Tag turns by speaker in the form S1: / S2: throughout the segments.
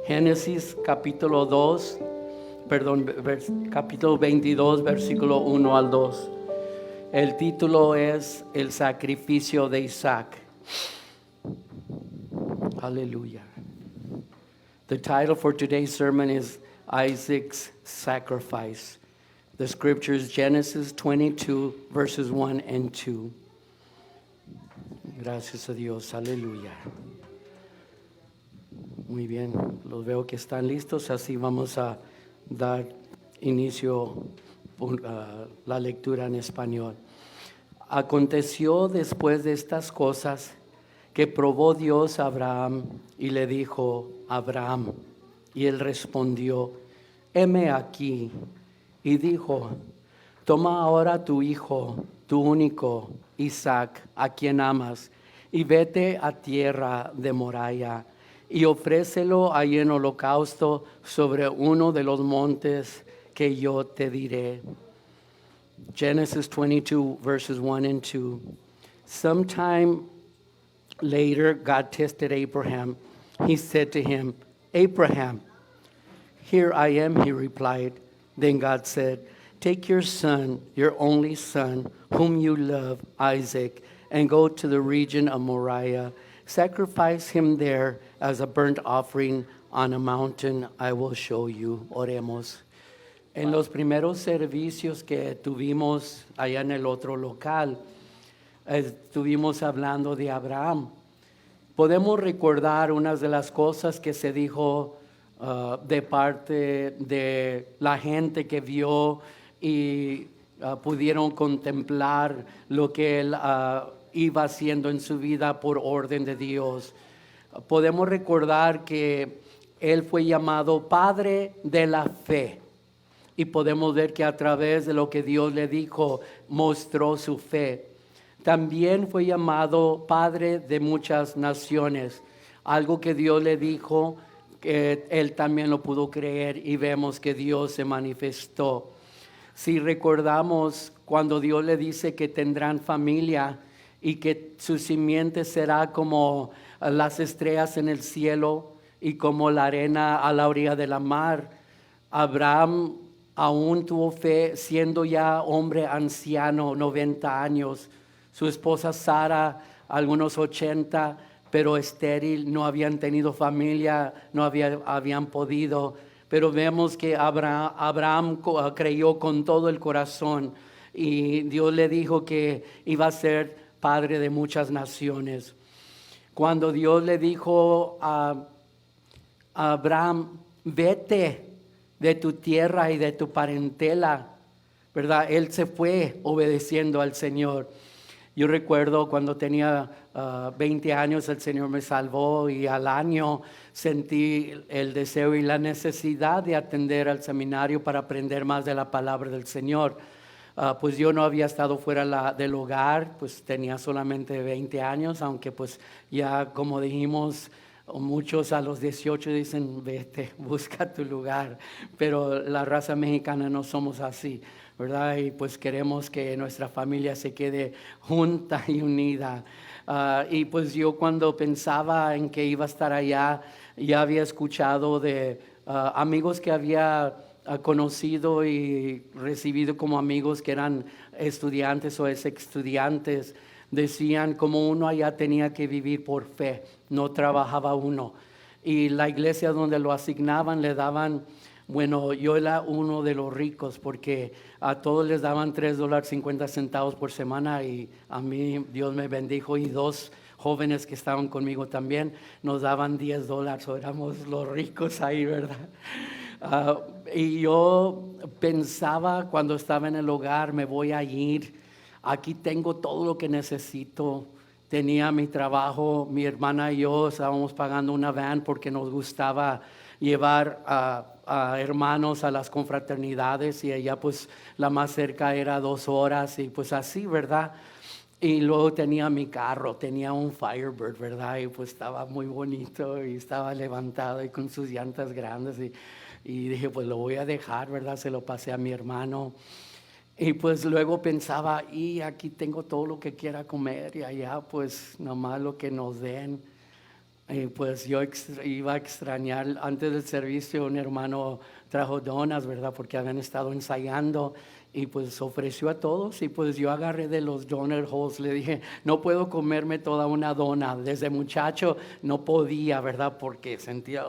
S1: Génesis capítulo 2, capítulo 22, versículo 1 al 2. El título es El sacrificio de Isaac. Hallelujah. The title for today's sermon is Isaac's Sacrifice. The scripture is Genesis 22, verses 1 and 2. Gracias a Dios. Aleluya. Muy bien, los veo que están listos, así vamos a dar inicio a la lectura en español. Aconteció después de estas cosas que probó Dios a Abraham y le dijo: Abraham. Y él respondió: heme aquí. Y dijo: toma ahora tu hijo, tu único, Isaac, a quien amas, y vete a tierra de Moriah, y ofrécelo ahí en holocausto sobre uno de los montes que yo te diré. Genesis 22, verses 1 and 2. Sometime later, God tested Abraham. He said to him, Abraham. Here I am, he replied. Then God said, take your son, your only son, whom you love, Isaac, and go to the region of Moriah. Sacrifice him there as a burnt offering on a mountain I will show you. Oremos. En los primeros servicios que tuvimos allá en el otro local, estuvimos hablando de Abraham. Podemos recordar unas de las cosas que se dijo de parte de la gente que vio y pudieron contemplar lo que él iba haciendo en su vida por orden de Dios. Podemos recordar que él fue llamado Padre de la Fe. Y podemos ver que a través de lo que Dios le dijo, mostró su fe. También fue llamado Padre de muchas naciones. Algo que Dios le dijo, que él también lo pudo creer y vemos que Dios se manifestó. Si recordamos cuando Dios le dice que tendrán familia y que su simiente será como las estrellas en el cielo y como la arena a la orilla de la mar, Abraham aún tuvo fe siendo ya hombre anciano, 90 años. Su esposa Sara, algunos 80, pero estéril, no habían tenido familia, no habían podido. Pero vemos que Abraham creyó con todo el corazón y Dios le dijo que iba a ser padre de muchas naciones. Cuando Dios le dijo a Abraham, vete de tu tierra y de tu parentela, ¿verdad? Él se fue obedeciendo al Señor. Yo recuerdo cuando tenía 20 años, el Señor me salvó y al año sentí el deseo y la necesidad de atender al seminario para aprender más de la palabra del Señor. Pues yo no había estado fuera del hogar, pues tenía solamente 20 años, aunque pues ya como dijimos, muchos a los 18 dicen, vete, busca tu lugar, pero la raza mexicana no somos así, ¿verdad? Y pues queremos que nuestra familia se quede junta y unida. Y pues yo cuando pensaba en que iba a estar allá, ya había escuchado de amigos que había conocido y recibido como amigos que eran estudiantes o ex estudiantes. Decían como uno allá tenía que vivir por fe, no trabajaba uno. Y la iglesia donde lo asignaban le daban, bueno, yo era uno de los ricos porque a todos les daban $3.50 por semana y a mí Dios me bendijo y dos jóvenes que estaban conmigo también nos daban $10, o éramos los ricos ahí, ¿verdad? Y yo pensaba cuando estaba en el hogar, me voy a ir. Aquí tengo todo lo que necesito. Tenía mi trabajo, mi hermana y yo estábamos pagando una van porque nos gustaba llevar a hermanos a las confraternidades y allá pues la más cerca era 2 horas y pues así, ¿verdad? Y luego tenía mi carro, tenía un Firebird, ¿verdad? Y pues estaba muy bonito y estaba levantado y con sus llantas grandes y dije pues lo voy a dejar, ¿verdad? Se lo pasé a mi hermano. Y pues luego pensaba, y aquí tengo todo lo que quiera comer y allá pues nomás lo que nos den. Y pues yo iba a extrañar, antes del servicio un hermano trajo donas, ¿verdad? Porque habían estado ensayando y pues ofreció a todos y pues yo agarré de los donut holes, le dije, no puedo comerme toda una dona, desde muchacho no podía, ¿verdad? Porque sentía,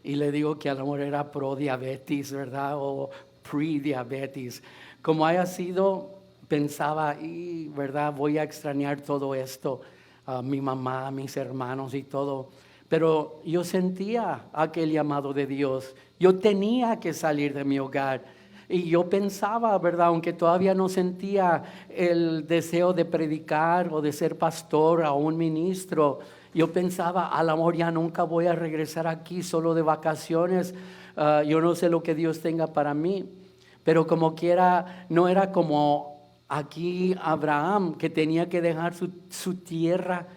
S1: y le digo que a lo mejor era pro diabetes, ¿verdad? O pre-diabetes. Como haya sido, pensaba, y, ¿verdad? Voy a extrañar todo esto. A mi mamá, a mis hermanos y todo. Pero yo sentía aquel llamado de Dios. Yo tenía que salir de mi hogar. Y yo pensaba, ¿verdad? Aunque todavía no sentía el deseo de predicar o de ser pastor o un ministro, yo pensaba, al amor ya nunca voy a regresar aquí solo de vacaciones. Yo no sé lo que Dios tenga para mí. Pero como quiera, no era como aquí Abraham, que tenía que dejar su tierra,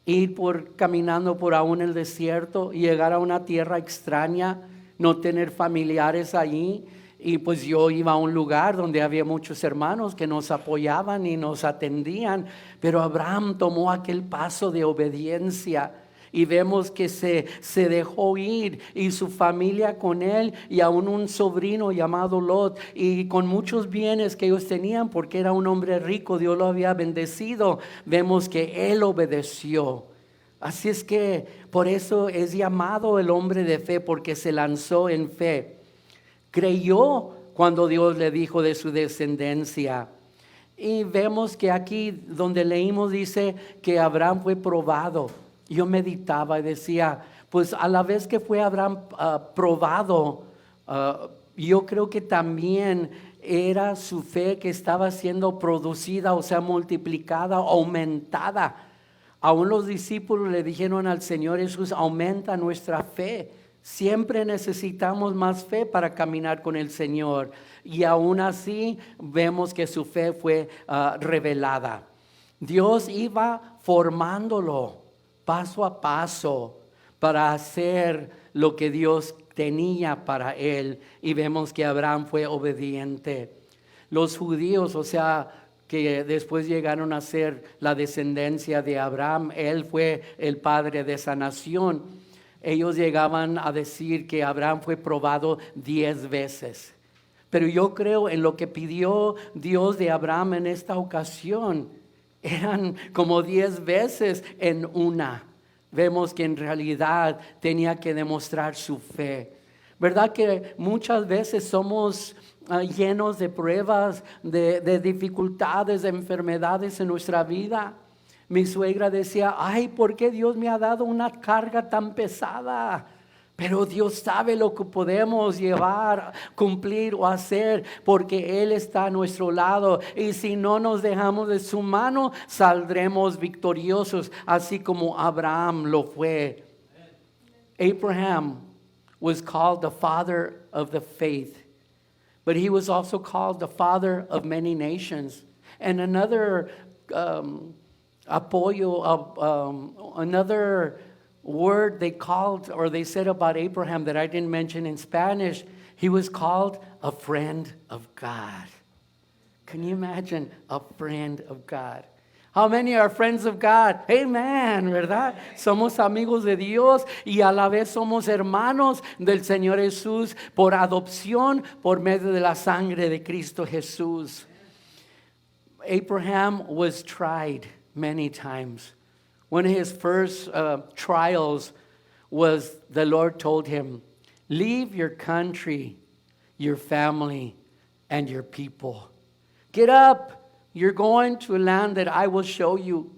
S1: ir caminando por aún el desierto y llegar a una tierra extraña, no tener familiares allí. Y pues yo iba a un lugar donde había muchos hermanos que nos apoyaban y nos atendían, pero Abraham tomó aquel paso de obediencia. Y vemos que se dejó ir y su familia con él y aún un sobrino llamado Lot y con muchos bienes que ellos tenían porque era un hombre rico, Dios lo había bendecido. Vemos que él obedeció. Así es que por eso es llamado el hombre de fe, porque se lanzó en fe. Creyó cuando Dios le dijo de su descendencia. Y vemos que aquí donde leímos dice que Abraham fue probado. Yo meditaba y decía, pues a la vez que fue Abraham probado, yo creo que también era su fe que estaba siendo producida, o sea, multiplicada, aumentada. Aún los discípulos le dijeron al Señor Jesús, aumenta nuestra fe. Siempre necesitamos más fe para caminar con el Señor. Y aún así vemos que su fe fue revelada. Dios iba formándolo paso a paso para hacer lo que Dios tenía para él. Y vemos que Abraham fue obediente. Los judíos, o sea, que después llegaron a ser la descendencia de Abraham, él fue el padre de esa nación. Ellos llegaban a decir que Abraham fue probado 10 veces. Pero yo creo en lo que pidió Dios de Abraham en esta ocasión. Eran como 10 veces en una. Vemos que en realidad tenía que demostrar su fe. ¿Verdad que muchas veces somos llenos de pruebas, de dificultades, de enfermedades en nuestra vida? Mi suegra decía, ay, ¿por qué Dios me ha dado una carga tan pesada? Pero Dios sabe lo que podemos llevar, cumplir o hacer, porque Él está a nuestro lado. Y si no nos dejamos de su mano, saldremos victoriosos, así como Abraham lo fue. Abraham was called the father of the faith, but he was also called the father of many nations. And another another word they called or they said about Abraham that I didn't mention in Spanish, he was called a friend of God. Can you imagine a friend of God? How many are friends of God? Amen, ¿verdad? Somos amigos de Dios y a la vez somos hermanos del Señor Jesús por adopción por medio de la sangre de Cristo Jesús. Abraham was tried many times. One of his first trials was the Lord told him, leave your country, your family, and your people. Get up. You're going to a land that I will show you.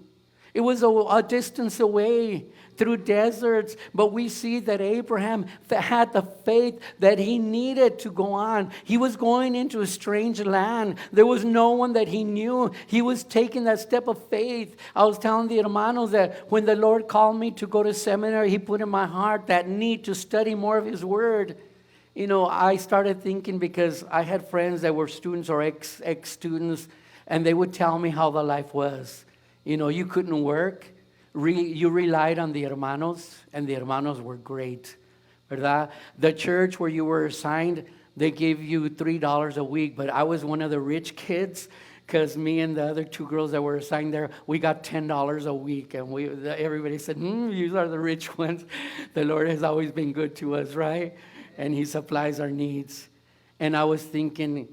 S1: It was a distance away through deserts, but we see that Abraham had the faith that he needed to go on. He was going into a strange land. There was no one that he knew. He was taking that step of faith. I was telling the hermanos that when the Lord called me to go to seminary, He put in my heart that need to study more of His Word. You know, I started thinking because I had friends that were students or ex-students, and they would tell me how the life was. You know, you couldn't work. You relied on the hermanos, and the hermanos were great, ¿verdad? The church where you were assigned, they gave you $3 a week, but I was one of the rich kids, because me and the other two girls that were assigned there, we got $10 a week. And everybody said, you are the rich ones. The Lord has always been good to us, right? And he supplies our needs. And I was thinking,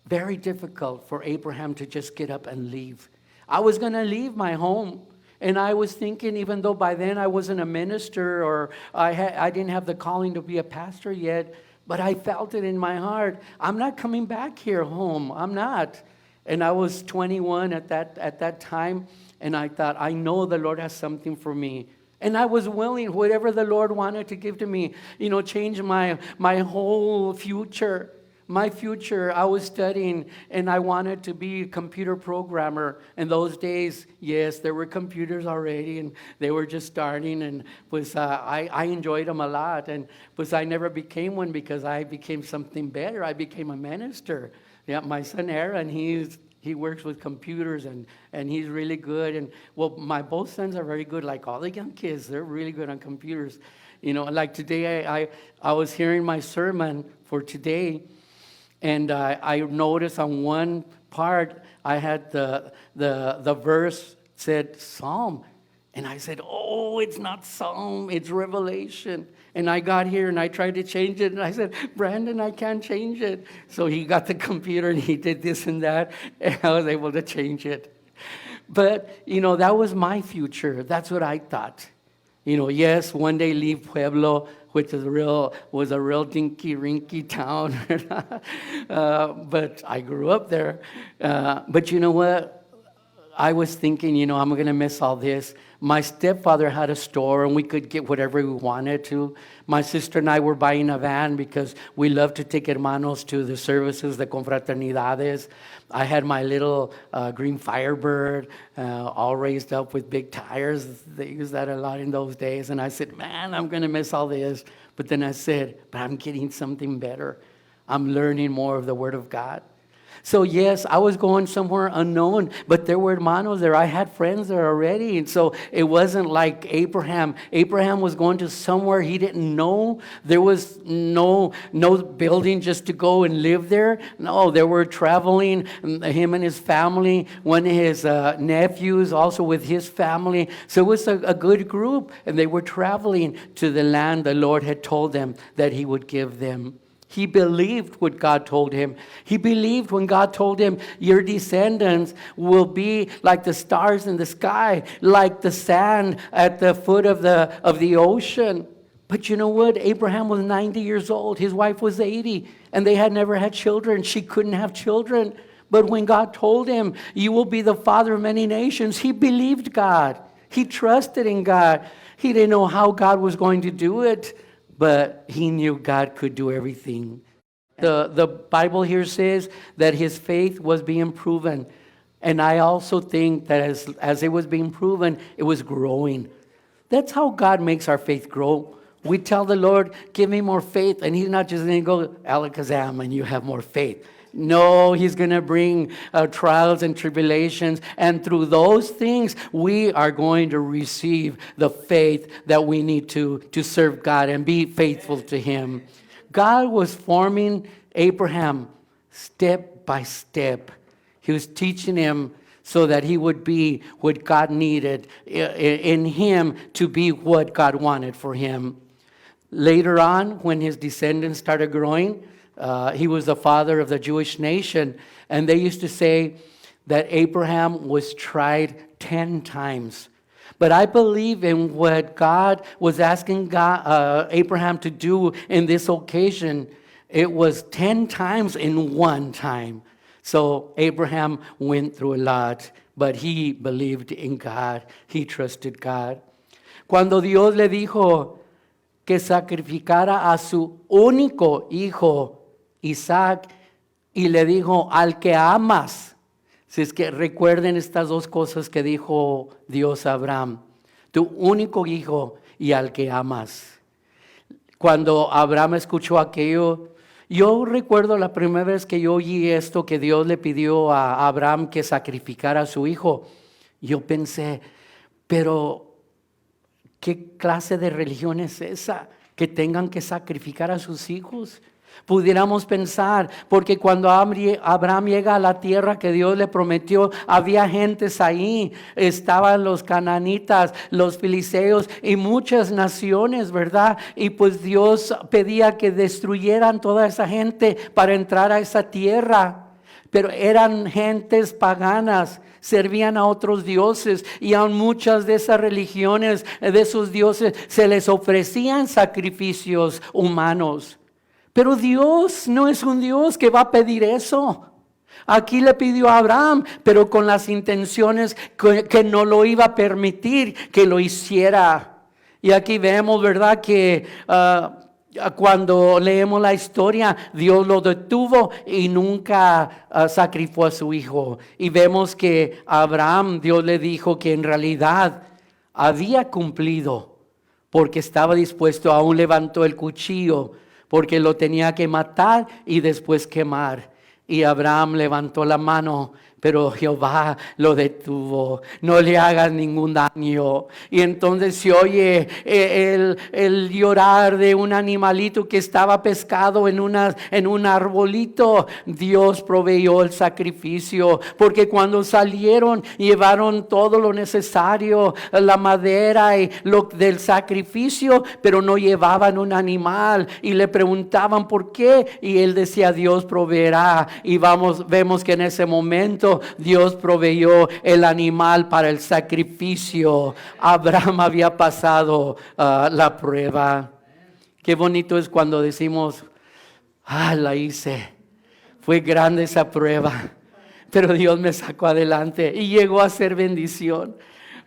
S1: very difficult for Abraham to just get up and leave. I was going to leave my home. And I was thinking, even though by then I wasn't a minister or I didn't have the calling to be a pastor yet, but I felt it in my heart. I'm not coming back here home. I'm not. And I was 21 at that time, and I thought, I know the Lord has something for me. And I was willing, whatever the Lord wanted to give to me, change my whole future. My future, I was studying, and I wanted to be a computer programmer. In those days, yes, there were computers already, and they were just starting, and I enjoyed them a lot. And I never became one because I became something better. I became a minister. Yeah, my son Aaron, he works with computers, and he's really good. And my both sons are very good. Like all the young kids, they're really good on computers. Like today, I was hearing my sermon for today. And I noticed on one part, I had the verse said Psalm. And I said, oh, it's not Psalm, it's Revelation. And I got here and I tried to change it. And I said, Brandon, I can't change it. So he got the computer and he did this and that. And I was able to change it. But, that was my future. That's what I thought. Yes, one day leave Pueblo, which was a real dinky-rinky town. But I grew up there. But you know what? I was thinking, I'm going to miss all this. My stepfather had a store, and we could get whatever we wanted to. My sister and I were buying a van because we love to take hermanos to the services, the confraternidades. I had my little green Firebird, all raised up with big tires. They used that a lot in those days. And I said, man, I'm going to miss all this. But then I said, but I'm getting something better. I'm learning more of the Word of God. So yes, I was going somewhere unknown, but there were hermanos there. I had friends there already. And so it wasn't like Abraham. Abraham was going to somewhere he didn't know. There was no building just to go and live there. No, they were traveling, him and his family, one of his nephews also with his family. So it was a good group, and they were traveling to the land the Lord had told them that he would give them. He believed what God told him. He believed when God told him, your descendants will be like the stars in the sky, like the sand at the foot of the ocean. But you know what? Abraham was 90 years old. His wife was 80, and they had never had children. She couldn't have children. But when God told him, you will be the father of many nations, he believed God. He trusted in God. He didn't know how God was going to do it, but he knew God could do everything. The Bible here says that his faith was being proven. And I also think that as it was being proven, it was growing. That's how God makes our faith grow. We tell the Lord, give me more faith. And he's not just going to go, alakazam, and you have more faith. No, he's going to bring trials and tribulations. And through those things, we are going to receive the faith that we need to serve God and be faithful to him. God was forming Abraham step by step. He was teaching him so that he would be what God needed in him to be what God wanted for him. Later on, when his descendants started growing, he was the father of the Jewish nation. And they used to say that Abraham was tried 10 times. But I believe in what God was asking Abraham to do in this occasion. It was 10 times in one time. So Abraham went through a lot, but he believed in God. He trusted God. Cuando Dios le dijo que sacrificara a su único hijo, Isaac, y le dijo, al que amas. Si es que recuerden estas dos cosas que dijo Dios a Abraham, tu único hijo y al que amas. Cuando Abraham escuchó aquello, yo recuerdo la primera vez que yo oí esto, que Dios le pidió a Abraham que sacrificara a su hijo. Yo pensé, pero ¿qué clase de religión es esa? Que tengan que sacrificar a sus hijos. Pudiéramos pensar, porque cuando Abraham llega a la tierra que Dios le prometió, había gentes ahí, estaban los cananitas, los filisteos y muchas naciones, ¿verdad? Y pues Dios pedía que destruyeran toda esa gente para entrar a esa tierra. Pero eran gentes paganas, servían a otros dioses, y a muchas de esas religiones, de esos dioses, se les ofrecían sacrificios humanos. Pero Dios no es un Dios que va a pedir eso. Aquí le pidió a Abraham, pero con las intenciones que no lo iba a permitir que lo hiciera. Y aquí vemos, ¿verdad?, que cuando leemos la historia, Dios lo detuvo y nunca sacrificó a su hijo. Y vemos que a Abraham, Dios le dijo que en realidad había cumplido, porque estaba dispuesto, aún levantó el cuchillo, porque lo tenía que matar y después quemar. Y Abraham levantó la mano, pero Jehová lo detuvo. No le hagas ningún daño. Y entonces se oye el llorar de un animalito que estaba pescado en un arbolito. Dios proveyó el sacrificio, porque cuando salieron llevaron todo lo necesario, la madera y lo del sacrificio, pero no llevaban un animal. Y le preguntaban por qué, y él decía: Dios proveerá. Y vemos que en ese momento Dios proveyó el animal para el sacrificio. Abraham había pasado la prueba. Qué bonito es cuando decimos: la hice. Fue grande esa prueba, pero Dios me sacó adelante y llegó a ser bendición.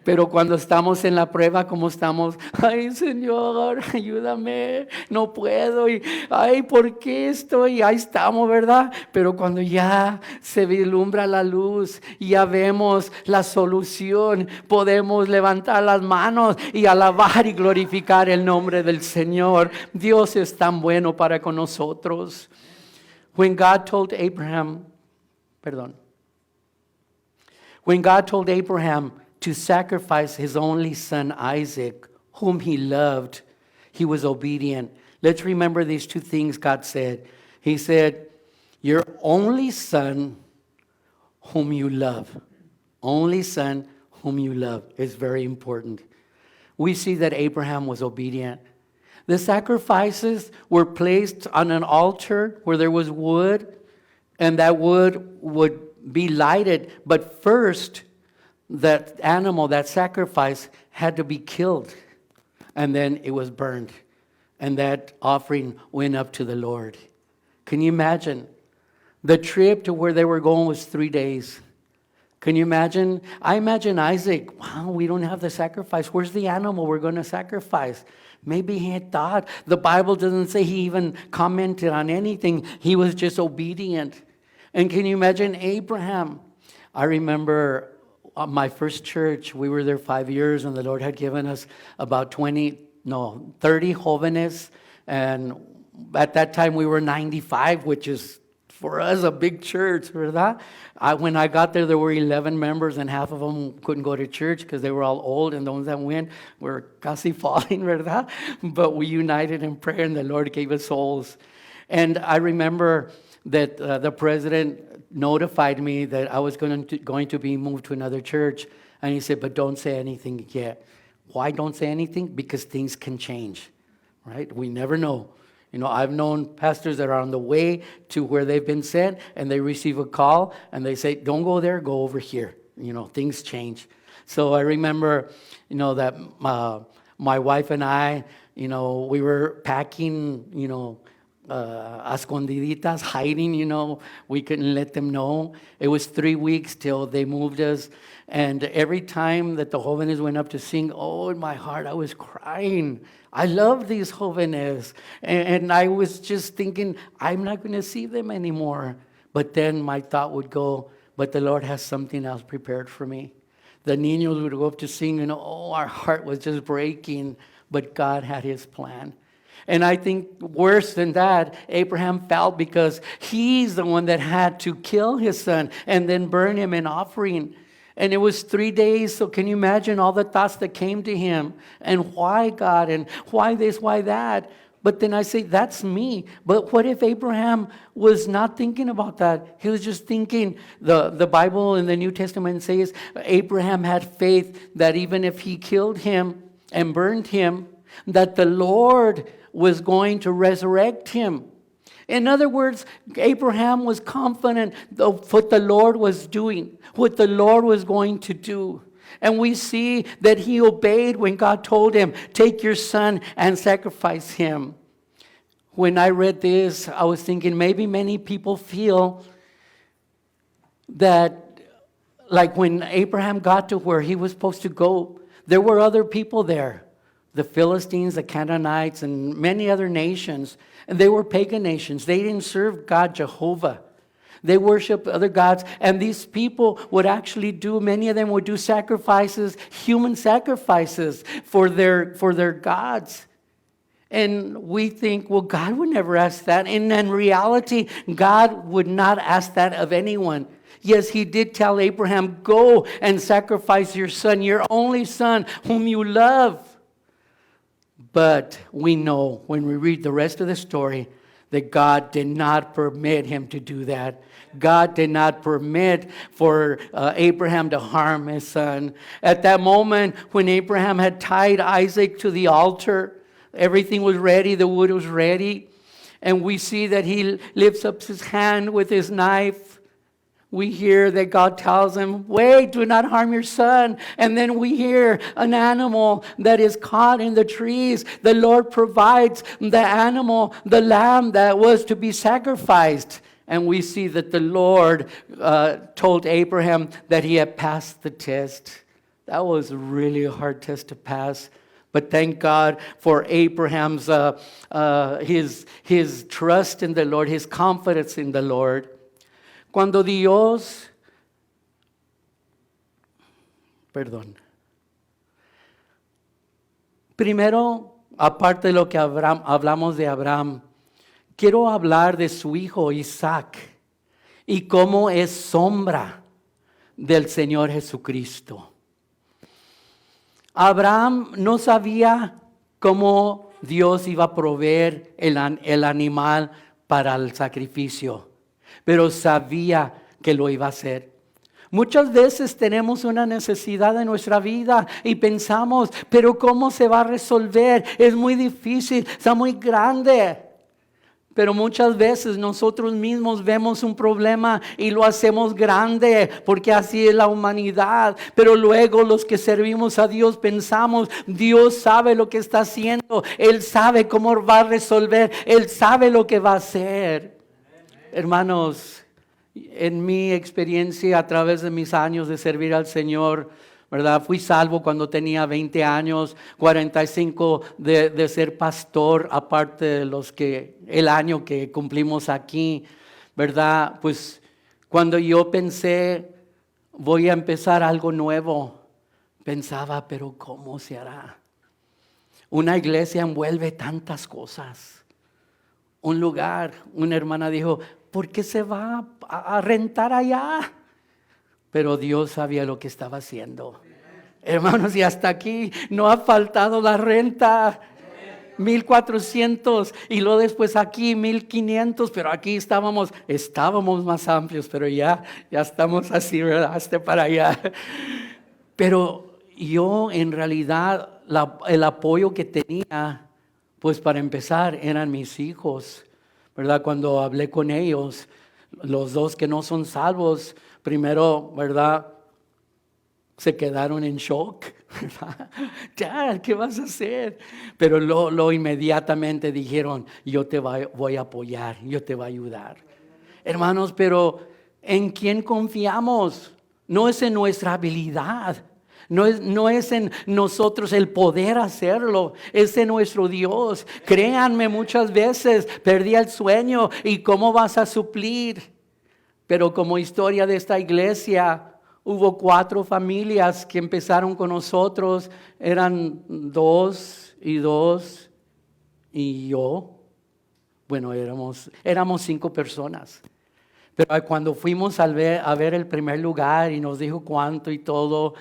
S1: Pero cuando estamos en la prueba, ¿cómo estamos? Ay, Señor, ayúdame, no puedo. Y ay, ¿por qué estoy? Ahí estamos, ¿verdad? Pero cuando ya se vislumbra la luz, ya vemos la solución, podemos levantar las manos y alabar y glorificar el nombre del Señor. Dios es tan bueno para con nosotros. When God told Abraham to sacrifice his only son Isaac, whom he loved, he was obedient. Let's remember these two things God said. He said, your only son whom you love. Only son whom you love is very important. We see that Abraham was obedient. The sacrifices were placed on an altar where there was wood, and that wood would be lighted. But first, that animal, that sacrifice, had to be killed, and then it was burned, and that offering went up to the Lord. Can you imagine? The trip to where they were going was 3 days. Can you imagine? I imagine Isaac, wow, we don't have the sacrifice. Where's the animal we're going to sacrifice? Maybe he had thought. The Bible doesn't say he even commented on anything. He was just obedient. And can you imagine Abraham? I remember my first church, we were there 5 years, and the Lord had given us about 30 jóvenes. And at that time we were 95, which is for us a big church, ¿verdad? When I got there were 11 members, and half of them couldn't go to church because they were all old, and the ones that went were casi falling, ¿verdad? But we united in prayer, and the Lord gave us souls. And I remember that the president notified me that I was going to be moved to another church. And he said, but don't say anything yet. Why don't say anything? Because things can change, right? We never know. You know, I've known pastors that are on the way to where they've been sent, and they receive a call, and they say, don't go there, go over here. You know, things change. So I remember, you know, that my wife and I, you know, we were packing, you know, escondiditas, hiding, you know. We couldn't let them know. It was 3 weeks till they moved us. And every time that the jóvenes went up to sing, oh, in my heart, I was crying. I love these jóvenes. And I was just thinking, I'm not going to see them anymore. But then my thought would go, but the Lord has something else prepared for me. The niños would go up to sing, and oh, our heart was just breaking. But God had his plan. And I think worse than that, Abraham felt because he's the one that had to kill his son and then burn him in offering. And it was 3 days, so can you imagine all the thoughts that came to him? And why God? And why this, why that? But then I say, that's me. But what if Abraham was not thinking about that? He was just thinking, the Bible in the New Testament says, Abraham had faith that even if he killed him and burned him, that the Lord was going to resurrect him. In other words, Abraham was confident of what the Lord was doing, what the Lord was going to do. And we see that he obeyed when God told him, take your son and sacrifice him. When I read this, I was thinking maybe many people feel that like when Abraham got to where he was supposed to go, there were other people there. The Philistines, the Canaanites, and many other nations. And they were pagan nations. They didn't serve God Jehovah. They worshiped other gods. And these people would actually many of them would do sacrifices, human sacrifices for their gods. And we think, well, God would never ask that. And in reality, God would not ask that of anyone. Yes, he did tell Abraham, go and sacrifice your son, your only son, whom you love. But we know when we read the rest of the story that God did not permit him to do that. God did not permit for Abraham to harm his son. At that moment, when Abraham had tied Isaac to the altar, everything was ready, the wood was ready. And we see that he lifts up his hand with his knife. We hear that God tells him, wait, do not harm your son. And then we hear an animal that is caught in the trees. The Lord provides the animal, the lamb that was to be sacrificed. And we see that the Lord told Abraham that he had passed the test. That was really a hard test to pass. But thank God for Abraham's his trust in the Lord, his confidence in the Lord. Cuando Dios, primero, aparte de lo que hablamos de Abraham, quiero hablar de su hijo Isaac y cómo es sombra del Señor Jesucristo. Abraham no sabía cómo Dios iba a proveer el animal para el sacrificio, pero sabía que lo iba a hacer. Muchas veces tenemos una necesidad en nuestra vida y pensamos, pero ¿cómo se va a resolver? Es muy difícil, está muy grande. Pero muchas veces nosotros mismos vemos un problema y lo hacemos grande porque así es la humanidad. Pero luego los que servimos a Dios pensamos, Dios sabe lo que está haciendo. Él sabe cómo va a resolver. Él sabe lo que va a hacer. Hermanos, en mi experiencia a través de mis años de servir al Señor, ¿verdad? Fui salvo cuando tenía 20 años, 45 de ser pastor, aparte de el año que cumplimos aquí, ¿verdad? Pues cuando yo pensé, voy a empezar algo nuevo, pensaba, pero ¿cómo se hará? Una iglesia envuelve tantas cosas. Un lugar, una hermana dijo, ¿por qué se va a rentar allá? Pero Dios sabía lo que estaba haciendo. Hermanos, y hasta aquí no ha faltado la renta. 1,400 y luego después aquí 1,500, pero aquí estábamos más amplios, pero ya estamos así, ¿verdad? Hasta para allá. Pero yo en realidad el apoyo que tenía, pues para empezar eran mis hijos, ¿verdad? Cuando hablé con ellos, los dos que no son salvos, primero, ¿verdad? Se quedaron en shock, ¿verdad? Dad, ¿qué vas a hacer? Pero lo inmediatamente dijeron, yo te voy a apoyar, yo te voy a ayudar. Hermanos, pero ¿en quién confiamos? No es en nuestra habilidad. No es en nosotros el poder hacerlo, es en nuestro Dios. Créanme, muchas veces perdí el sueño y cómo vas a suplir. Pero como historia de esta iglesia, hubo 4 familias que empezaron con nosotros. Eran 2 y 2 y yo. Bueno, éramos 5 personas. Pero cuando fuimos a ver el primer lugar y nos dijo cuánto y todo,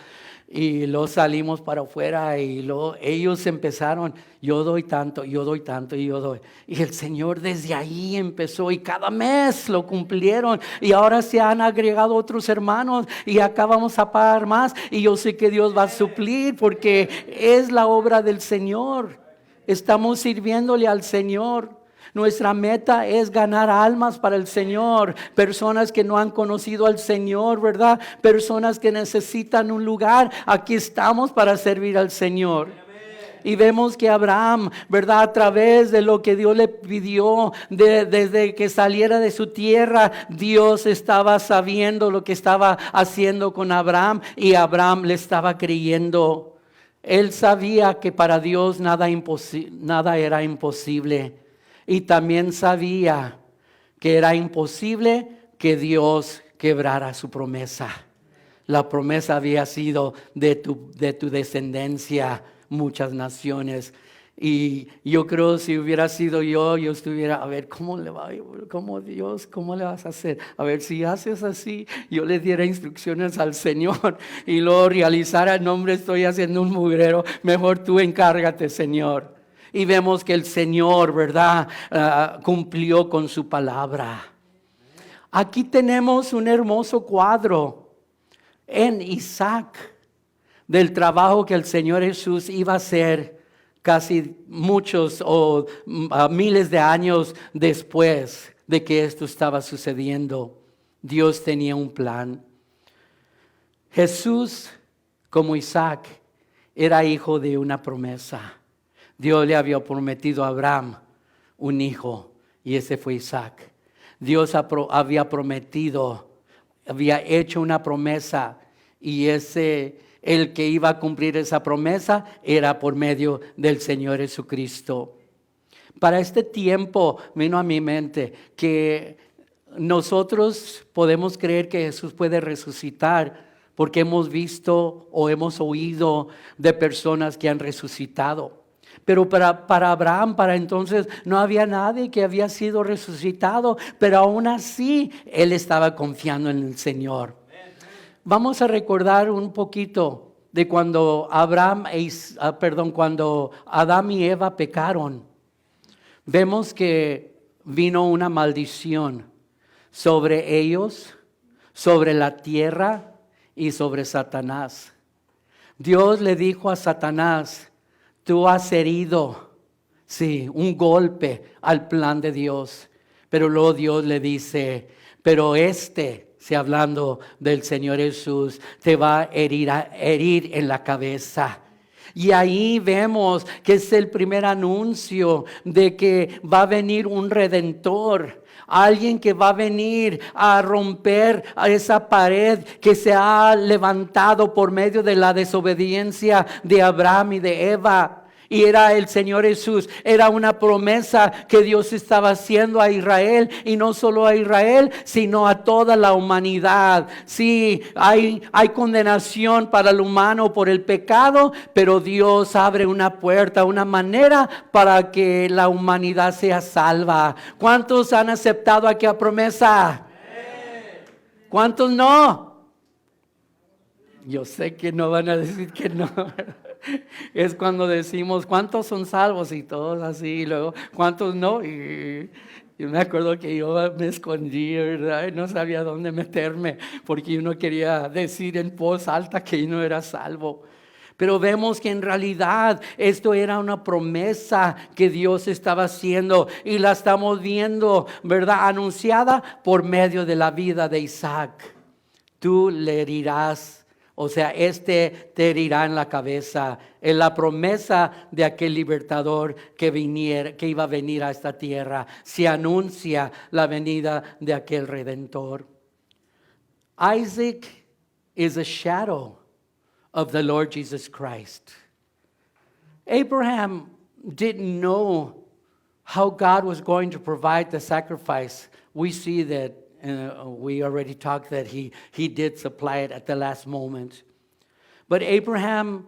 S1: y luego salimos para afuera y luego ellos empezaron, yo doy tanto, yo doy tanto y yo doy. Y el Señor desde ahí empezó y cada mes lo cumplieron y ahora se han agregado otros hermanos y acá vamos a pagar más y yo sé que Dios va a suplir porque es la obra del Señor. Estamos sirviéndole al Señor. Nuestra meta es ganar almas para el Señor, personas que no han conocido al Señor, ¿verdad? Personas que necesitan un lugar. Aquí estamos para servir al Señor. Y vemos que Abraham, ¿verdad? A través de lo que Dios le pidió, desde que saliera de su tierra, Dios estaba sabiendo lo que estaba haciendo con Abraham y Abraham le estaba creyendo. Él sabía que para Dios nada era imposible. Y también sabía que era imposible que Dios quebrara su promesa. La promesa había sido de tu descendencia, muchas naciones. Y yo creo si hubiera sido yo estuviera, a ver, ¿cómo le va? ¿Cómo Dios? ¿Cómo le vas a hacer? A ver, si haces así, yo le diera instrucciones al Señor y lo realizara, no hombre, estoy haciendo un mugrero, mejor tú encárgate, Señor. Y vemos que el Señor, ¿verdad? Cumplió con su palabra. Aquí tenemos un hermoso cuadro en Isaac del trabajo que el Señor Jesús iba a hacer casi muchos o miles de años después de que esto estaba sucediendo. Dios tenía un plan. Jesús, como Isaac, era hijo de una promesa. Dios le había prometido a Abraham un hijo y ese fue Isaac. Dios había prometido, había hecho una promesa y el que iba a cumplir esa promesa era por medio del Señor Jesucristo. Para este tiempo vino a mi mente que nosotros podemos creer que Jesús puede resucitar porque hemos visto o hemos oído de personas que han resucitado. Pero para Abraham, para entonces, no había nadie que había sido resucitado, pero aún así, él estaba confiando en el Señor. Vamos a recordar un poquito de cuando cuando Adán y Eva pecaron. Vemos que vino una maldición sobre ellos, sobre la tierra y sobre Satanás. Dios le dijo a Satanás: tú has herido, sí, un golpe al plan de Dios. Pero luego Dios le dice, pero hablando del Señor Jesús, te va a herir en la cabeza. Y ahí vemos que es el primer anuncio de que va a venir un redentor. Alguien que va a venir a romper a esa pared que se ha levantado por medio de la desobediencia de Abraham y de Eva. Y era el Señor Jesús. Era una promesa que Dios estaba haciendo a Israel. Y no solo a Israel, sino a toda la humanidad. Sí, hay condenación para el humano por el pecado, pero Dios abre una puerta, una manera para que la humanidad sea salva. ¿Cuántos han aceptado aquella promesa? ¿Cuántos no? Yo sé que no van a decir que no. Es cuando decimos ¿cuántos son salvos? Y todos así, y luego ¿cuántos no? Y yo me acuerdo que yo me escondí, ¿verdad? Y no sabía dónde meterme porque yo no quería decir en voz alta que yo no era salvo. Pero vemos que en realidad esto era una promesa que Dios estaba haciendo y la estamos viendo, ¿verdad? Anunciada por medio de la vida de Isaac. Tú le herirás. O sea, te herirá en la cabeza. En la promesa de aquel libertador que iba a venir a esta tierra. Se anuncia la venida de aquel redentor. Isaac is a shadow of the Lord Jesus Christ. Abraham didn't know how God was going to provide the sacrifice. We see that we already talked that he did supply it at the last moment. But Abraham,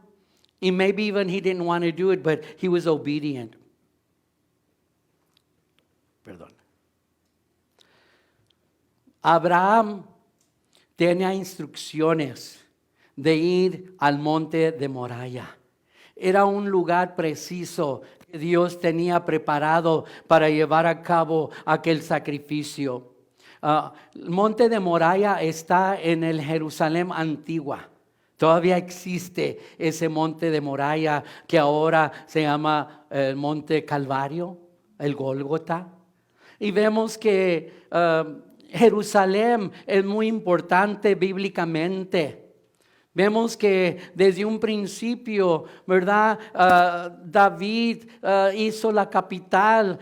S1: maybe even he didn't want to do it, but he was obedient. Perdón. Abraham tenía instrucciones de ir al monte de Moriah. Era un lugar preciso que Dios tenía preparado para llevar a cabo aquel sacrificio. El monte de Moriah está en el Jerusalén antigua. Todavía existe ese monte de Moriah que ahora se llama el monte Calvario, el Gólgota. Y vemos que Jerusalén es muy importante bíblicamente. Vemos que desde un principio, ¿verdad? David hizo la capital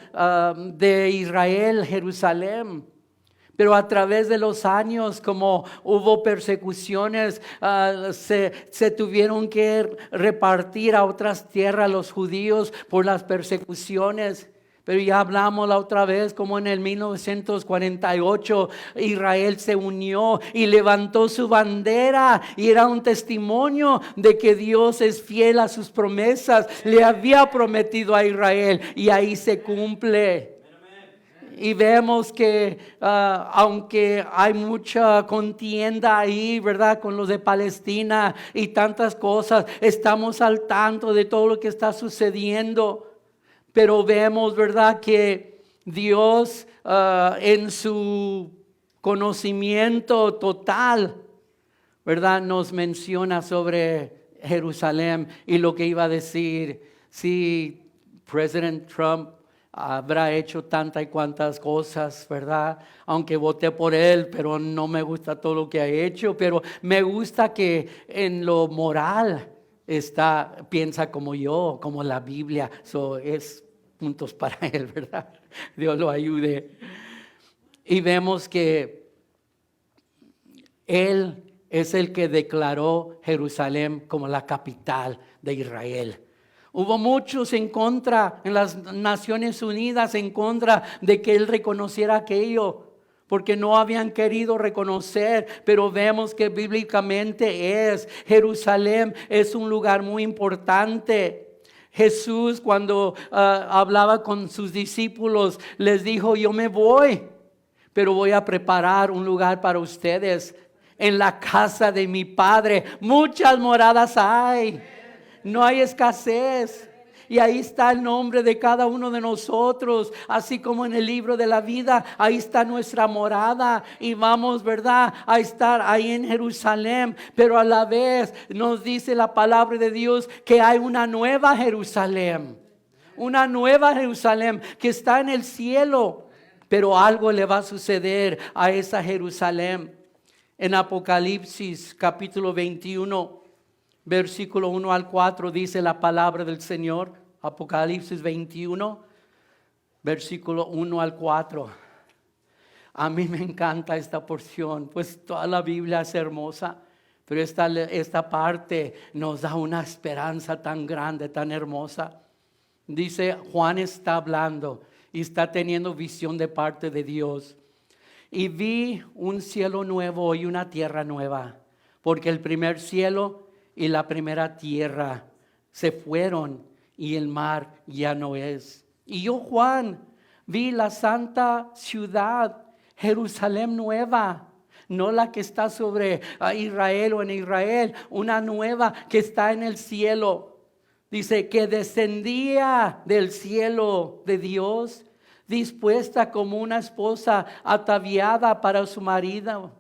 S1: de Israel, Jerusalén. Pero a través de los años, como hubo persecuciones, se tuvieron que repartir a otras tierras los judíos por las persecuciones. Pero ya hablamos la otra vez como en el 1948 Israel se unió y levantó su bandera y era un testimonio de que Dios es fiel a sus promesas. Le había prometido a Israel y ahí se cumple. Y vemos que aunque hay mucha contienda ahí, ¿verdad? Con los de Palestina y tantas cosas, estamos al tanto de todo lo que está sucediendo. Pero vemos, ¿verdad? Que Dios en su conocimiento total, ¿verdad? Nos menciona sobre Jerusalén y lo que iba a decir si President Trump habrá hecho tantas y cuantas cosas, ¿verdad? Aunque voté por él, pero no me gusta todo lo que ha hecho, pero me gusta que en lo moral piensa como yo, como la Biblia. Es puntos para él, ¿verdad? Dios lo ayude. Y vemos que él es el que declaró Jerusalén como la capital de Israel. Hubo muchos en contra, en las Naciones Unidas, en contra de que él reconociera aquello, porque no habían querido reconocer, pero vemos que bíblicamente Jerusalén es un lugar muy importante. Jesús, cuando hablaba con sus discípulos, les dijo: yo me voy, pero voy a preparar un lugar para ustedes. En la casa de mi Padre muchas moradas hay. No hay escasez. Y ahí está el nombre de cada uno de nosotros. Así como en el libro de la vida, ahí está nuestra morada. Y vamos, ¿verdad?, a estar ahí en Jerusalén. Pero a la vez nos dice la palabra de Dios que hay una nueva Jerusalén. Una nueva Jerusalén que está en el cielo. Pero algo le va a suceder a esa Jerusalén. En Apocalipsis capítulo 21. Versículo 1 al 4 dice la palabra del Señor. Apocalipsis 21, versículo 1 al 4. A mí me encanta esta porción, pues toda la Biblia es hermosa, pero esta parte nos da una esperanza tan grande, tan hermosa. Dice, Juan está hablando y está teniendo visión de parte de Dios. Y vi un cielo nuevo y una tierra nueva, porque el primer cielo y la primera tierra se fueron y el mar ya no es. Y yo, Juan, vi la santa ciudad, Jerusalén nueva, no la que está sobre Israel o en Israel, una nueva que está en el cielo. Dice que descendía del cielo de Dios, dispuesta como una esposa ataviada para su marido.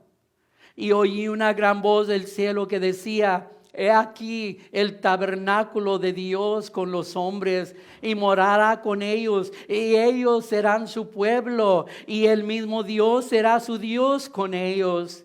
S1: Y oí una gran voz del cielo que decía: he aquí el tabernáculo de Dios con los hombres, y morará con ellos, y ellos serán su pueblo, y el mismo Dios será su Dios con ellos.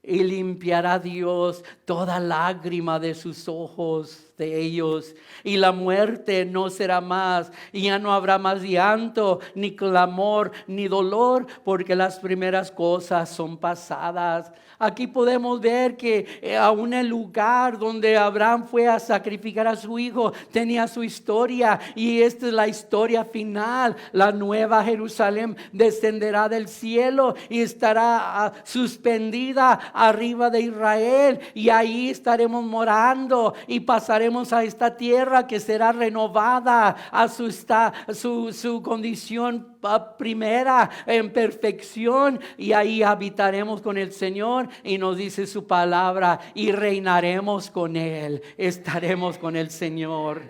S1: Y limpiará Dios toda lágrima de sus ojos de ellos, y la muerte no será más, y ya no habrá más llanto, ni clamor, ni dolor, porque las primeras cosas son pasadas. Aquí podemos ver que aún el lugar donde Abraham fue a sacrificar a su hijo tenía su historia, y esta es la historia final. La nueva Jerusalén descenderá del cielo y estará suspendida arriba de Israel, y ahí estaremos morando y pasaremos llegaremos a esta tierra que será renovada a su condición primera en perfección, y ahí habitaremos con el Señor, y nos dice su palabra, y reinaremos con Él, estaremos con el Señor.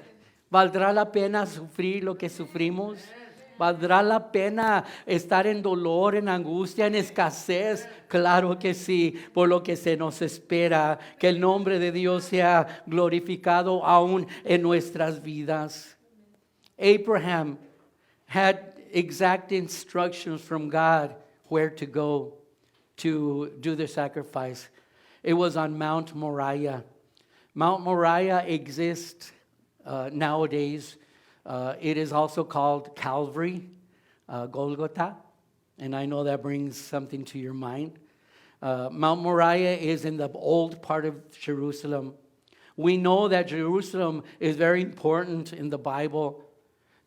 S1: ¿Valdrá la pena sufrir lo que sufrimos? ¿Valdrá la pena estar en dolor, en angustia, en escasez? Claro que sí, por lo que se nos espera. Que el nombre de Dios sea glorificado aún en nuestras vidas. Abraham had exact instructions from God where to go to do the sacrifice. It was on Mount Moriah. Mount Moriah exists nowadays. It is also called Calvary, Golgotha, and I know that brings something to your mind. Mount Moriah is in the old part of Jerusalem. We know that Jerusalem is very important in the Bible.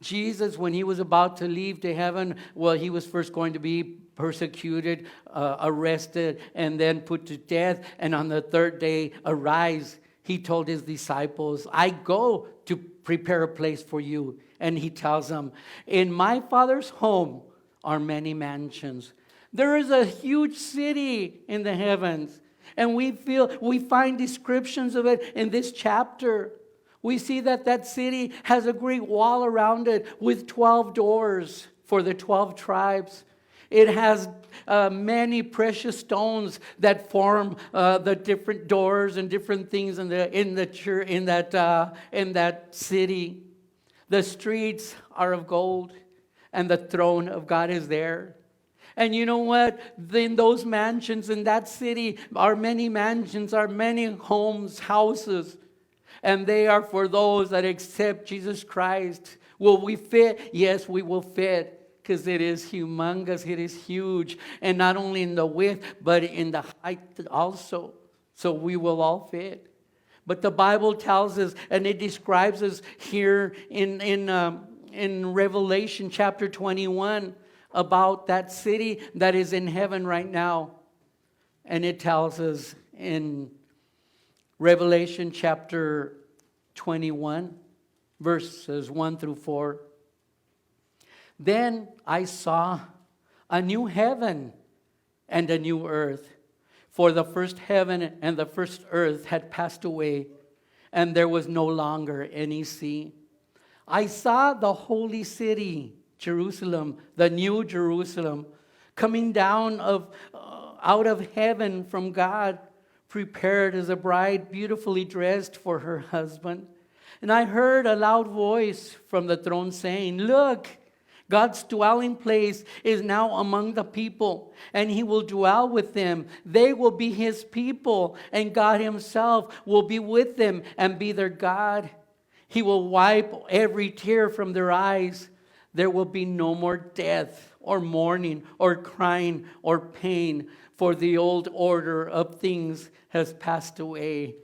S1: Jesus, when he was about to leave to heaven, well, he was first going to be persecuted, arrested, and then put to death, and on the third day arise. He told his disciples, I go to prepare a place for you. And he tells them, in my Father's home are many mansions. There is a huge city in the heavens. And we find descriptions of it in this chapter. We see that city has a great wall around it with 12 doors for the 12 tribes. It has many precious stones that form the different doors and different things in that city. The streets are of gold, and the throne of God is there. And you know what? In those mansions in that city are many mansions, are many homes, houses, and they are for those that accept Jesus Christ. Will we fit? Yes, we will fit. Because it is humongous, it is huge. And not only in the width, but in the height also. So we will all fit. But the Bible tells us, and it describes us here in Revelation chapter 21, about that city that is in heaven right now. And it tells us in Revelation chapter 21, verses 1 through 4. Then I saw a new heaven and a new earth. For the first heaven and the first earth had passed away, and there was no longer any sea. I saw the holy city, Jerusalem, the new Jerusalem, coming down out of heaven from God, prepared as a bride beautifully dressed for her husband. And I heard a loud voice from the throne saying, Look, God's dwelling place is now among the people, and he will dwell with them. They will be his people, and God himself will be with them and be their God. He will wipe every tear from their eyes. There will be no more death or mourning or crying or pain, for the old order of things has passed away.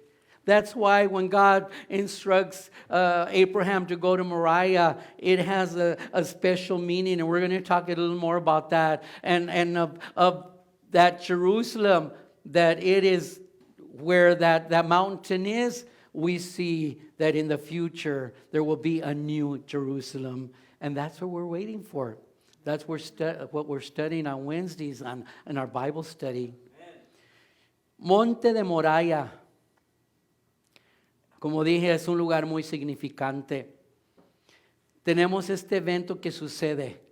S1: That's why when God instructs Abraham to go to Moriah, it has a special meaning, and we're going to talk a little more about that, and of that Jerusalem, that it is where that mountain is. We see that in the future there will be a new Jerusalem, and that's what we're waiting for. That's what we're studying on Wednesdays in our Bible study. Monte de Moriah. Como dije, es un lugar muy significante. Tenemos este evento que sucede,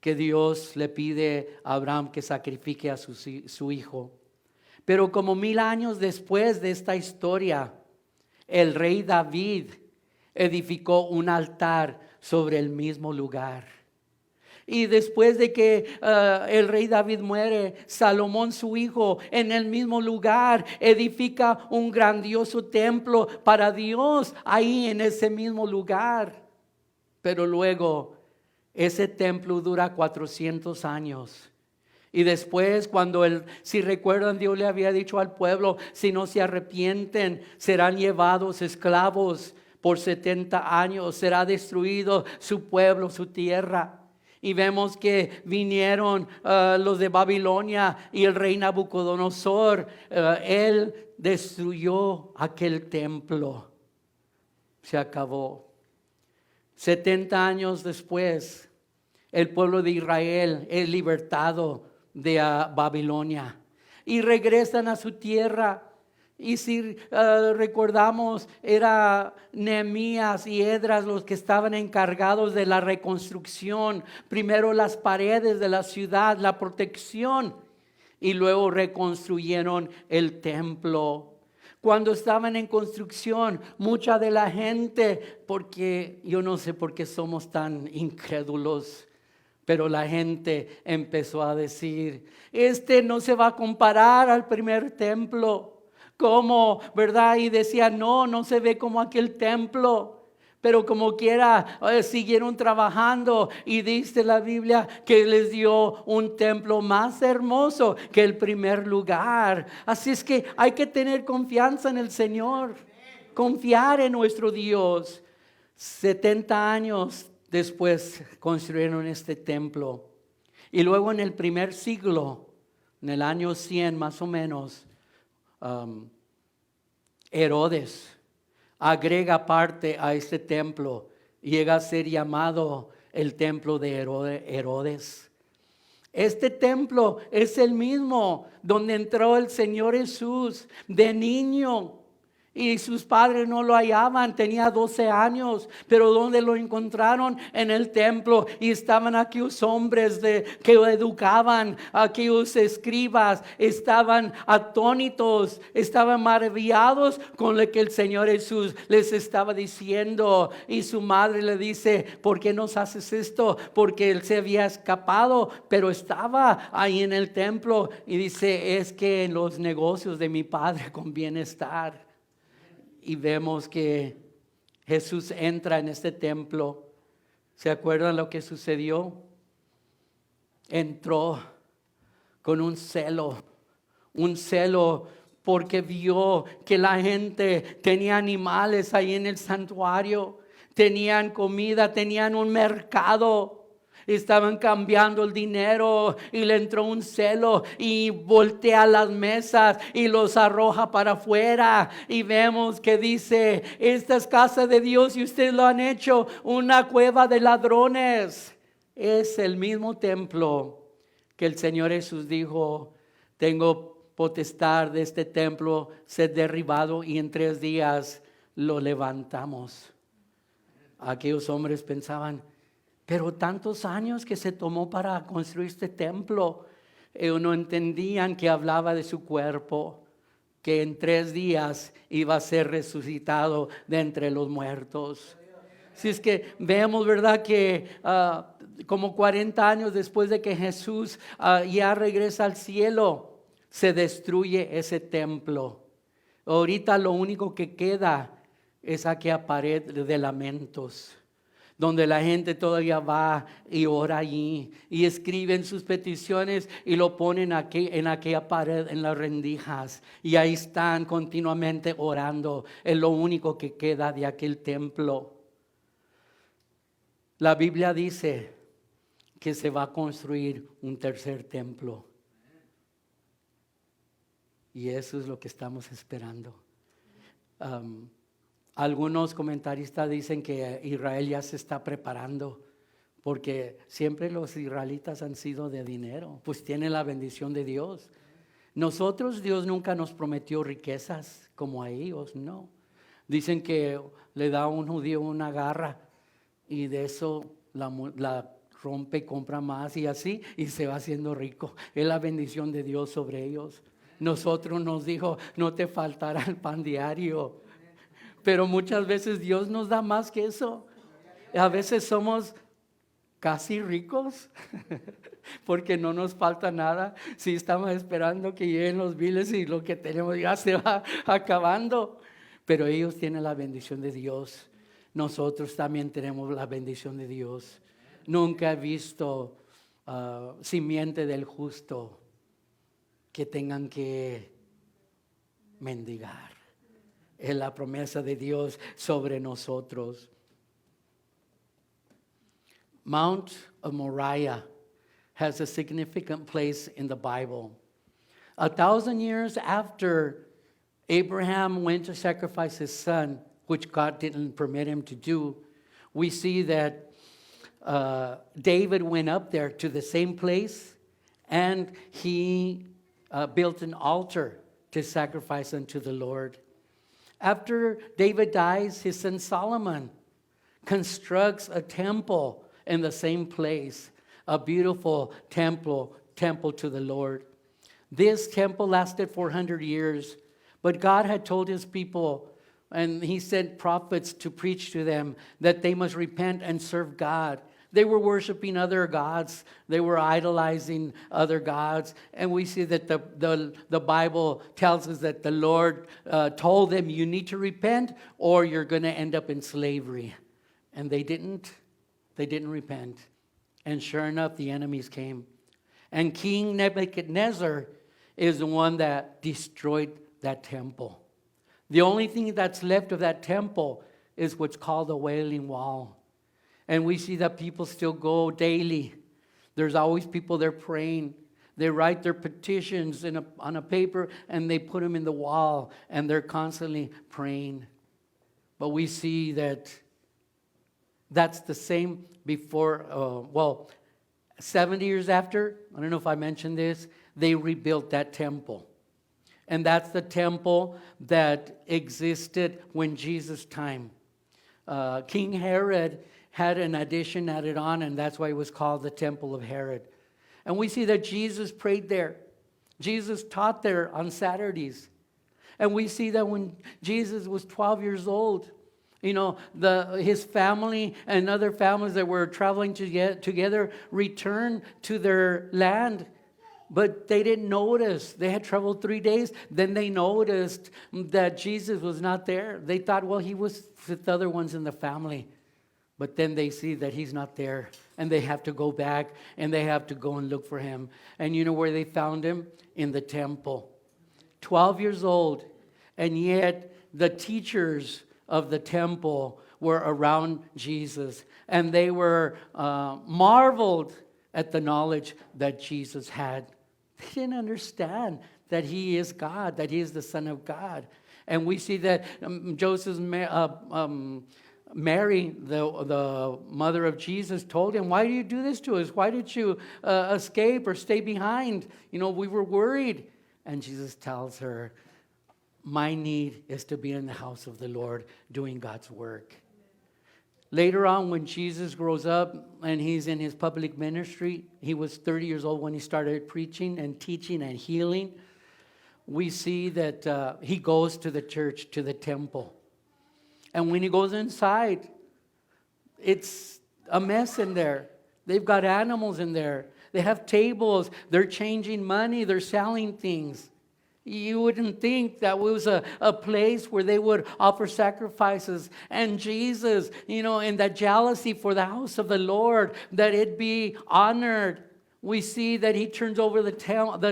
S1: que Dios le pide a Abraham que sacrifique a su hijo. Pero como 1000 años después de esta historia, el rey David edificó un altar sobre el mismo lugar. Y después de que el rey David muere, Salomón su hijo en el mismo lugar edifica un grandioso templo para Dios ahí en ese mismo lugar. Pero luego ese templo dura 400 años. Y después si recuerdan, Dios le había dicho al pueblo, si no se arrepienten, serán llevados esclavos por 70 años, será destruido su pueblo, su tierra. Y vemos que vinieron los de Babilonia y el rey Nabucodonosor. Él destruyó aquel templo. se acabó. 70 años después, el pueblo de Israel es libertado de Babilonia y regresan a su tierra. Y si recordamos, era Nehemías y Esdras los que estaban encargados de la reconstrucción. Primero las paredes de la ciudad, la protección, y luego reconstruyeron el templo. Cuando estaban en construcción, mucha de la gente, porque yo no sé por qué somos tan incrédulos, pero la gente empezó a decir, no se va a comparar al primer templo. ¿Cómo? ¿Verdad? Y decía, no se ve como aquel templo. Pero como quiera, siguieron trabajando y dice la Biblia que les dio un templo más hermoso que el primer lugar. Así es que hay que tener confianza en el Señor, confiar en nuestro Dios. 70 años después construyeron este templo. Y luego en el primer siglo, en el año 100 más o menos, Herodes agrega parte a este templo, llega a ser llamado el templo de Herodes. Este templo es el mismo donde entró el Señor Jesús de niño. Y sus padres no lo hallaban, tenía 12 años, pero ¿dónde lo encontraron? En el templo. Y estaban aquellos hombres que lo educaban, aquellos escribas, estaban atónitos, estaban maravillados con lo que el Señor Jesús les estaba diciendo. Y su madre le dice, ¿por qué nos haces esto? Porque él se había escapado, pero estaba ahí en el templo. Y dice, es que en los negocios de mi padre conviene estar. Y vemos que Jesús entra en este templo. ¿Se acuerdan lo que sucedió? Entró con un celo porque vio que la gente tenía animales ahí en el santuario, tenían comida, tenían un mercado. Estaban cambiando el dinero y le entró un celo y voltea las mesas y los arroja para afuera. Y vemos que dice, esta es casa de Dios y ustedes lo han hecho una cueva de ladrones. Es el mismo templo que el Señor Jesús dijo, tengo potestad de este templo ser derribado y en 3 días lo levantamos. Aquellos hombres pensaban, pero tantos años que se tomó para construir este templo, ellos no entendían que hablaba de su cuerpo, que en 3 días iba a ser resucitado de entre los muertos. Si es que vemos, ¿verdad? Que como 40 años después de que Jesús ya regresa al cielo, se destruye ese templo. Ahorita lo único que queda es aquella pared de lamentos, donde la gente todavía va y ora allí y escriben sus peticiones y lo ponen aquí en aquella pared, en las rendijas, y ahí están continuamente orando. Es lo único que queda de aquel templo. La Biblia dice que se va a construir un tercer templo, y eso es lo que estamos esperando. Algunos comentaristas dicen que Israel ya se está preparando, porque siempre los israelitas han sido de dinero, pues tienen la bendición de Dios. Nosotros, Dios nunca nos prometió riquezas como a ellos, no. Dicen que le da a un judío una garra y de eso la rompe y compra más y así, y se va haciendo rico. Es la bendición de Dios sobre ellos. Nosotros nos dijo, no te faltará el pan diario. Pero muchas veces Dios nos da más que eso. A veces somos casi ricos porque no nos falta nada. Si estamos esperando que lleguen los biles y lo que tenemos ya se va acabando. Pero ellos tienen la bendición de Dios. Nosotros también tenemos la bendición de Dios. Nunca he visto simiente del justo que tengan que mendigar. Es la promesa de Dios sobre nosotros. Mount of Moriah has a significant place in the Bible. 1,000 years after Abraham went to sacrifice his son which God didn't permit him to do. We see that David went up there to the same place, and he built an altar to sacrifice unto the Lord. After David dies, his son Solomon constructs a temple in the same place, a beautiful temple to the Lord. This temple lasted 400 years, but God had told his people, and he sent prophets to preach to them, that they must repent and serve God. They were worshiping other gods. They were idolizing other gods. And we see that the Bible tells us that the Lord told them, you need to repent or you're going to end up in slavery. And they didn't repent. And sure enough, the enemies came. And King Nebuchadnezzar is the one that destroyed that temple. The only thing that's left of that temple is what's called the Wailing Wall. And we see that people still go daily. There's always people there praying. They write their petitions on a paper and they put them in the wall, and they're constantly praying. But we see that that's the same before, 70 years after, I don't know if I mentioned this, they rebuilt that temple. And that's the temple that existed when Jesus' time. King Herod had an addition added on, and that's why it was called the Temple of Herod. And we see that Jesus prayed there. Jesus taught there on Saturdays. And we see that when Jesus was 12 years old, his family and other families that were traveling together returned to their land. But they didn't notice. They had traveled 3 days. Then they noticed that Jesus was not there. They thought, well, he was with the other ones in the family. But then they see that he's not there. And they have to go back and they have to go and look for him. And you know where they found him? In the temple. 12 years old. And yet the teachers of the temple were around Jesus. And they were marveled at the knowledge that Jesus had. They didn't understand that he is God, that he is the Son of God. And we see that Joseph's Mary, the mother of Jesus, told him, why do you do this to us? Why did you escape or stay behind? We were worried. And Jesus tells her, my need is to be in the house of the Lord doing God's work. Later on, when Jesus grows up and he's in his public ministry, he was 30 years old when he started preaching and teaching and healing. We see that he goes to the church, to the temple. And when he goes inside, it's a mess in there. They've got animals in there. They have tables. They're changing money. They're selling things. You wouldn't think that was a place where they would offer sacrifices. And Jesus, in that jealousy for the house of the Lord, that it be honored. We see that he turns over the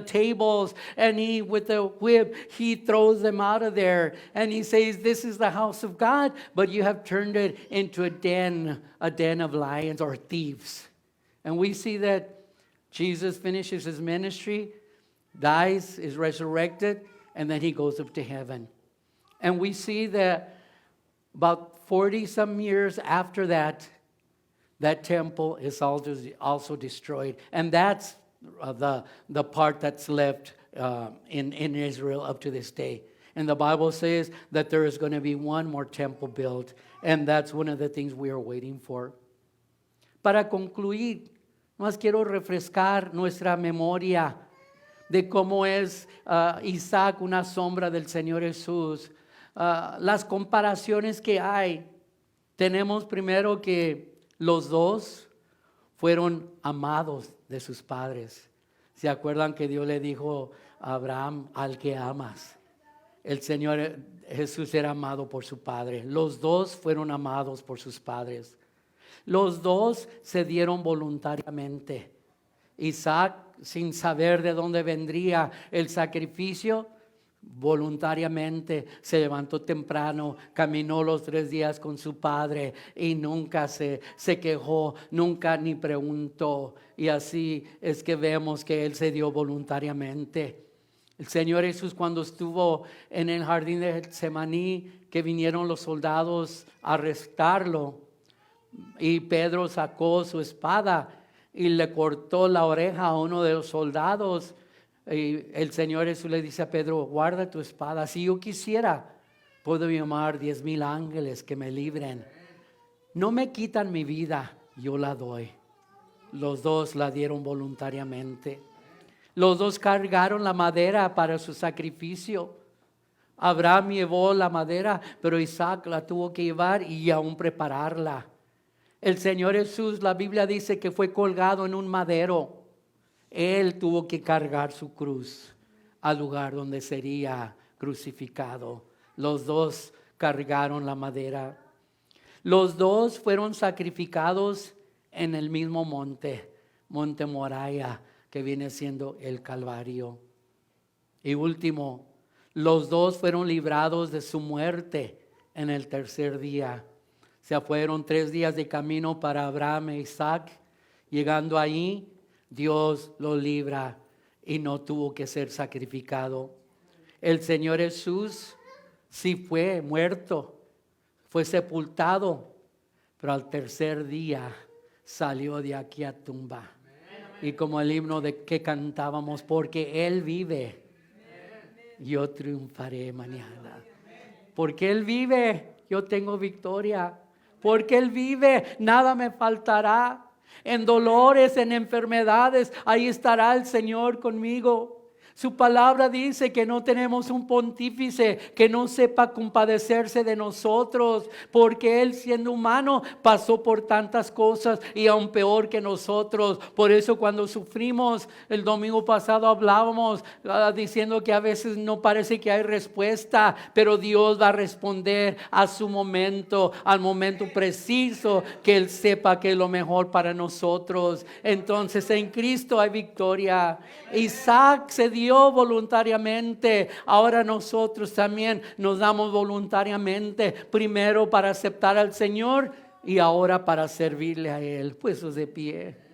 S1: tables, and he, with the whip, he throws them out of there. And he says, this is the house of God, but you have turned it into a den of lions or thieves. And we see that Jesus finishes his ministry, dies, is resurrected, and then he goes up to heaven. And we see that about 40-some years after that, that temple is also destroyed. And that's the part that's left in Israel up to this day. And the Bible says that there is going to be one more temple built. And that's one of the things we are waiting for. Para concluir, más quiero refrescar nuestra memoria de cómo es Isaac una sombra del Señor Jesús. Las comparaciones que hay. Tenemos primero que los dos fueron amados de sus padres. ¿Se acuerdan que Dios le dijo a Abraham, al que amas? El Señor Jesús era amado por su padre. Los dos fueron amados por sus padres. Los dos se dieron voluntariamente. Isaac, sin saber de dónde vendría el sacrificio, voluntariamente se levantó temprano, caminó los 3 días con su padre y nunca se quejó, nunca ni preguntó. Y así es que vemos que él se dio voluntariamente. El Señor Jesús, cuando estuvo en el jardín de Getsemaní, que vinieron los soldados a arrestarlo, y Pedro sacó su espada y le cortó la oreja a uno de los soldados. Y el Señor Jesús le dice a Pedro: guarda tu espada. Si yo quisiera, puedo llamar 10,000 ángeles que me libren. No me quitan mi vida, yo la doy. Los dos la dieron voluntariamente. Los dos cargaron la madera para su sacrificio. Abraham llevó la madera, pero Isaac la tuvo que llevar y aún prepararla. El Señor Jesús, la Biblia dice que fue colgado en un madero. Él tuvo que cargar su cruz al lugar donde sería crucificado. Los dos cargaron la madera. Los dos fueron sacrificados en el mismo monte, Monte Moriah, que viene siendo el Calvario. Y último, los dos fueron librados de su muerte en el tercer día. Se fueron 3 días de camino para Abraham e Isaac. Llegando ahí, Dios lo libra y no tuvo que ser sacrificado. El Señor Jesús sí fue muerto, fue sepultado, pero al tercer día salió de aquí a tumba. Y como el himno de que cantábamos, porque Él vive, yo triunfaré mañana. Porque Él vive, yo tengo victoria. Porque Él vive, nada me faltará. En dolores, en enfermedades, ahí estará el Señor conmigo. Su palabra dice que no tenemos un pontífice que no sepa compadecerse de nosotros, porque Él, siendo humano, pasó por tantas cosas y aún peor que nosotros. Por eso cuando sufrimos, el domingo pasado hablábamos diciendo que a veces no parece que hay respuesta, pero Dios va a responder a su momento, al momento preciso que Él sepa que es lo mejor para nosotros. Entonces en Cristo hay victoria. Isaac se dio voluntariamente. Ahora nosotros también nos damos voluntariamente, primero para aceptar al Señor y ahora para servirle a Él. Pues de pie.